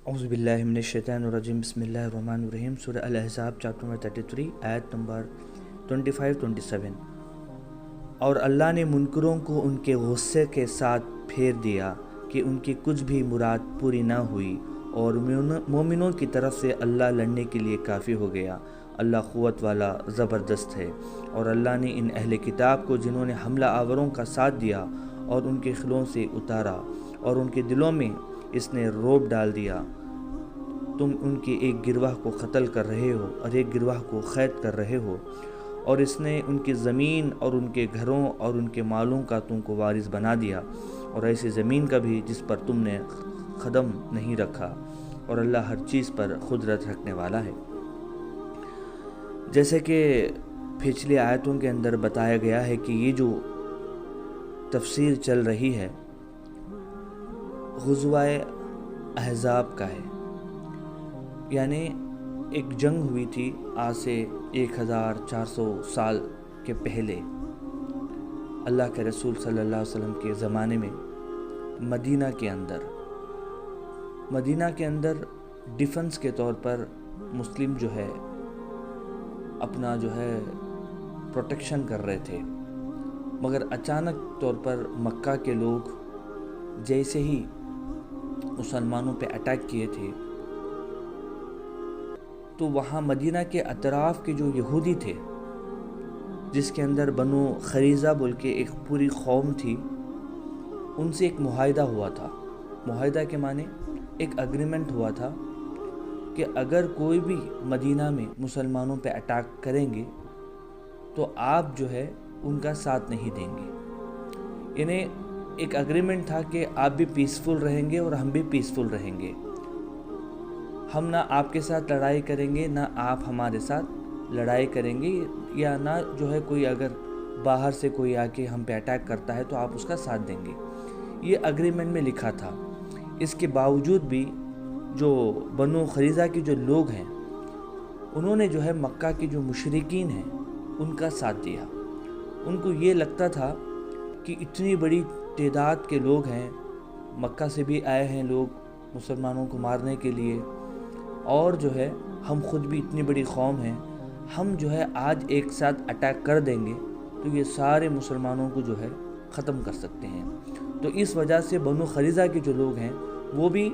اعوذ باللہ من الشیطان الرجیم بسم اللہ الرحمن الرحیم سورہ الاحزاب چیپٹر نمبر 33 آیت نمبر 25-27۔ اور اللہ نے منکروں کو ان کے غصے کے ساتھ پھیر دیا کہ ان کی کچھ بھی مراد پوری نہ ہوئی، اور مومنوں کی طرف سے اللہ لڑنے کے لیے کافی ہو گیا۔ اللہ قوت والا زبردست ہے۔ اور اللہ نے ان اہل کتاب کو جنہوں نے حملہ آوروں کا ساتھ دیا اور ان کے خلوں سے اتارا اور ان کے دلوں میں اس نے روب ڈال دیا، تم ان کے ایک گروہ کو قتل کر رہے ہو اور ایک گروہ کو قید کر رہے ہو، اور اس نے ان کی زمین اور ان کے گھروں اور ان کے مالوں کا تم کو وارث بنا دیا، اور ایسی زمین کا بھی جس پر تم نے قدم نہیں رکھا، اور اللہ ہر چیز پر قدرت رکھنے والا ہے۔ جیسے کہ پچھلی آیتوں کے اندر بتایا گیا ہے کہ یہ جو تفسیر چل رہی ہے غزوہ احزاب کا ہے، یعنی ایک جنگ ہوئی تھی آج سے 1400 سال کے پہلے اللہ کے رسول صلی اللہ علیہ وسلم کے زمانے میں مدینہ کے اندر ڈیفنس کے طور پر مسلم جو ہے اپنا پروٹیکشن کر رہے تھے، مگر اچانک طور پر مکہ کے لوگ جیسے ہی مسلمانوں پہ اٹیک کیے تھے تو وہاں مدینہ کے اطراف کے جو یہودی تھے، جس کے اندر بنو خریزہ بول کے ایک پوری قوم تھی، ان سے ایک معاہدہ ہوا تھا۔ معاہدہ کے معنی ایک اگریمنٹ ہوا تھا کہ اگر کوئی بھی مدینہ میں مسلمانوں پہ اٹیک کریں گے تو آپ ان کا ساتھ نہیں دیں گے۔ یعنی ایک اگریمنٹ تھا کہ آپ بھی پیسفل رہیں گے اور ہم بھی پیسفل رہیں گے، ہم نہ آپ کے ساتھ لڑائی کریں گے، نہ آپ ہمارے ساتھ لڑائی کریں گے، یا نہ کوئی اگر باہر سے کوئی آ کے ہم پہ اٹیک کرتا ہے تو آپ اس کا ساتھ دیں گے۔ یہ اگریمنٹ میں لکھا تھا۔ اس کے باوجود بھی جو بنو خریزہ کے جو لوگ ہیں انہوں نے مکہ کے جو مشرکین ہیں ان کا ساتھ دیا۔ ان کو یہ لگتا تھا کہ اتنی بڑی تعداد کے لوگ ہیں، مکہ سے بھی آئے ہیں لوگ مسلمانوں کو مارنے کے لیے، اور ہم خود بھی اتنی بڑی قوم ہیں، ہم آج ایک ساتھ اٹیک کر دیں گے تو یہ سارے مسلمانوں کو ختم کر سکتے ہیں۔ تو اس وجہ سے بنو خریزہ کے جو لوگ ہیں وہ بھی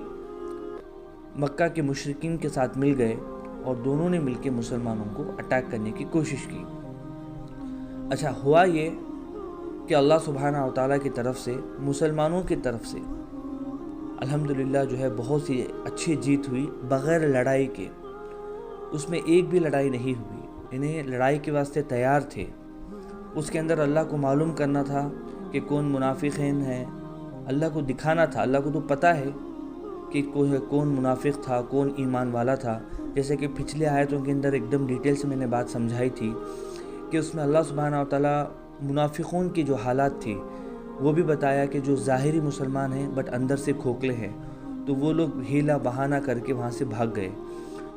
مکہ کے مشرکین کے ساتھ مل گئے اور دونوں نے مل کے مسلمانوں کو اٹیک کرنے کی کوشش کی۔ اچھا ہوا یہ کہ اللہ سبحانہ و تعالیٰ کی طرف سے مسلمانوں کی طرف سے الحمدللہ بہت سی اچھی جیت ہوئی بغیر لڑائی کے۔ اس میں ایک بھی لڑائی نہیں ہوئی، انہیں لڑائی کے واسطے تیار تھے۔ اس کے اندر اللہ کو معلوم کرنا تھا کہ کون منافقین ہیں، اللہ کو دکھانا تھا۔ اللہ کو تو پتہ ہے کہ کون منافق تھا، کون ایمان والا تھا۔ جیسے کہ پچھلے آیتوں کے اندر ایک دم ڈیٹیل سے میں نے بات سمجھائی تھی کہ اس میں اللہ سبحانہ و تعالیٰ منافقون کی جو حالات تھی وہ بھی بتایا کہ جو ظاہری مسلمان ہیں بٹ اندر سے کھوکھلے ہیں، تو وہ لوگ ہیلا بہانہ کر کے وہاں سے بھاگ گئے۔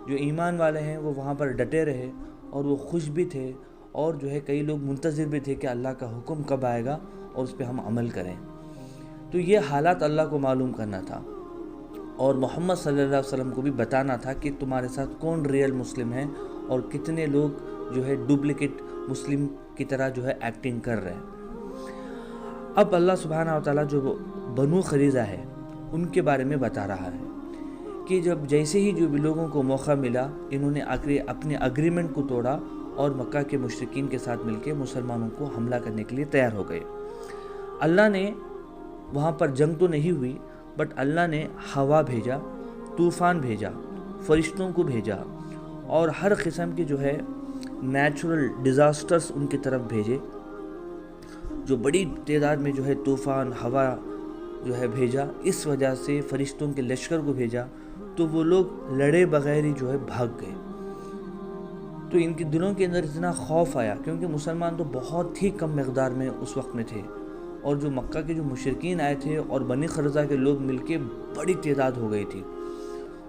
جو ایمان والے ہیں وہ وہاں پر ڈٹے رہے اور وہ خوش بھی تھے، اور کئی لوگ منتظر بھی تھے کہ اللہ کا حکم کب آئے گا اور اس پہ ہم عمل کریں۔ تو یہ حالات اللہ کو معلوم کرنا تھا، اور محمد صلی اللہ علیہ وسلم کو بھی بتانا تھا کہ تمہارے ساتھ کون ریئل مسلم ہیں اور کتنے لوگ ڈپلیکیٹ مسلم کی طرح ایکٹنگ کر رہے ہیں۔ اب اللہ سبحانہ و تعالیٰ جو بنو خریزہ ہے ان کے بارے میں بتا رہا ہے کہ جیسے ہی جو بھی لوگوں کو موقع ملا، انہوں نے اپنے اگریمنٹ کو توڑا اور مکہ کے مشرکین کے ساتھ مل کے مسلمانوں کو حملہ کرنے کے لیے تیار ہو گئے۔ اللہ نے وہاں پر جنگ تو نہیں ہوئی، بٹ اللہ نے ہوا بھیجا، طوفان بھیجا، فرشتوں کو بھیجا، اور ہر قسم کے نیچرل ڈیزاسٹرز ان کی طرف بھیجے، جو بڑی تعداد میں طوفان ہوا بھیجا۔ اس وجہ سے فرشتوں کے لشکر کو بھیجا تو وہ لوگ لڑے بغیر ہی بھاگ گئے۔ تو ان کے دلوں کے اندر اتنا خوف آیا، کیونکہ مسلمان تو بہت ہی کم مقدار میں اس وقت میں تھے، اور جو مکہ کے جو مشرکین آئے تھے اور بنی خریزہ کے لوگ مل کے بڑی تعداد ہو گئی تھی۔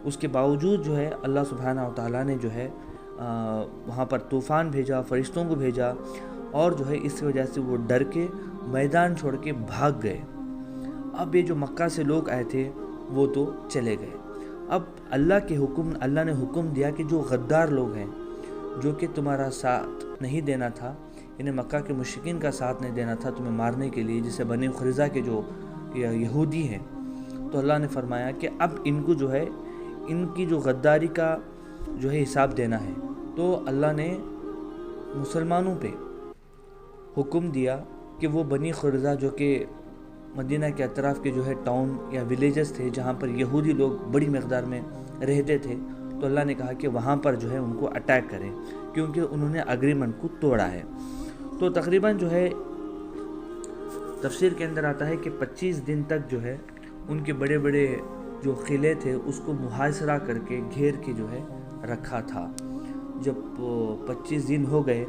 اس کے باوجود اللہ سبحانہ و تعالیٰ نے وہاں پر طوفان بھیجا، فرشتوں کو بھیجا، اور اس وجہ سے وہ ڈر کے میدان چھوڑ کے بھاگ گئے۔ اب یہ جو مکہ سے لوگ آئے تھے وہ تو چلے گئے، اب اللہ نے حکم دیا کہ جو غدار لوگ ہیں، جو کہ تمہارا ساتھ نہیں دینا تھا، انہیں مکہ کے مشرکین کا ساتھ نہیں دینا تھا تمہیں مارنے کے لیے، جسے بنی قریظہ کے جو یہودی ہیں، تو اللہ نے فرمایا کہ اب ان کو جو ہے ان کی جو غداری کا جو ہے حساب دینا ہے۔ تو اللہ نے مسلمانوں پہ حکم دیا کہ وہ بنی قریظہ جو کہ مدینہ کے اطراف کے جو ہے ٹاؤن یا ولیجز تھے جہاں پر یہودی لوگ بڑی مقدار میں رہتے تھے، تو اللہ نے کہا کہ وہاں پر جو ہے ان کو اٹیک کریں، کیونکہ انہوں نے اگریمنٹ کو توڑا ہے۔ تو تقریباً جو ہے تفسیر کے اندر آتا ہے کہ 25 دن تک جو ہے ان کے بڑے بڑے جو قلعے تھے اس کو محاصرہ کر کے گھیر کے جو ہے رکھا تھا۔ جب 25 دن ہو گئے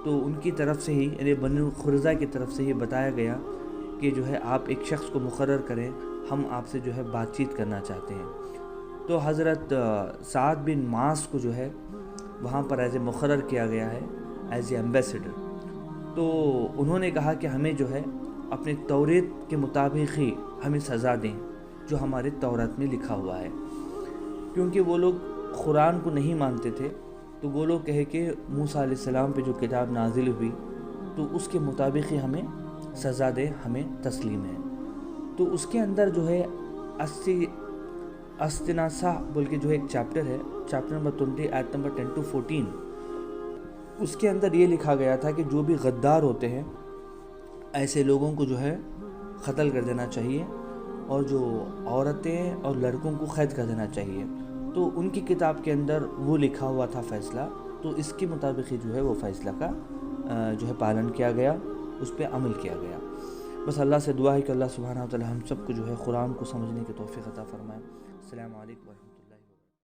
تو ان کی طرف سے ہی یعنی بنی قریظہ کی طرف سے ہی بتایا گیا کہ جو ہے آپ ایک شخص کو مقرر کریں، ہم آپ سے جو ہے بات چیت کرنا چاہتے ہیں۔ تو حضرت سعد بن معاذ کو جو ہے وہاں پر مقرر کیا گیا ہے ایز اے ایمبیسڈر۔ تو انہوں نے کہا کہ ہمیں جو ہے اپنے توریت کے مطابق ہی ہمیں سزا دیں جو ہمارے تورات میں لکھا ہوا ہے، کیونکہ وہ لوگ قرآن کو نہیں مانتے تھے۔ تو وہ لوگ کہے کہ موسیٰ علیہ السلام پہ جو کتاب نازل ہوئی تو اس کے مطابق ہی ہمیں سزا دے، ہمیں تسلیم ہے۔ تو اس کے اندر جو ہے استناسہ بول کے جو ایک چیپٹر ہے، چیپٹر نمبر 20 آیت نمبر 10 to 14، اس کے اندر یہ لکھا گیا تھا کہ جو بھی غدار ہوتے ہیں ایسے لوگوں کو جو ہے قتل کر دینا چاہیے، اور جو عورتیں اور لڑکوں کو قید کر دینا چاہیے۔ تو ان کی کتاب کے اندر وہ لکھا ہوا تھا فیصلہ، تو اس کے مطابق ہی جو ہے وہ فیصلہ کا جو ہے پالن کیا گیا، اس پہ عمل کیا گیا۔ بس اللہ سے دعا ہے کہ اللہ سبحانہ و تعالی ہم سب کو جو ہے قرآن کو سمجھنے کی توفیق عطا فرمائے۔ السلام علیکم ورحمۃ اللہ۔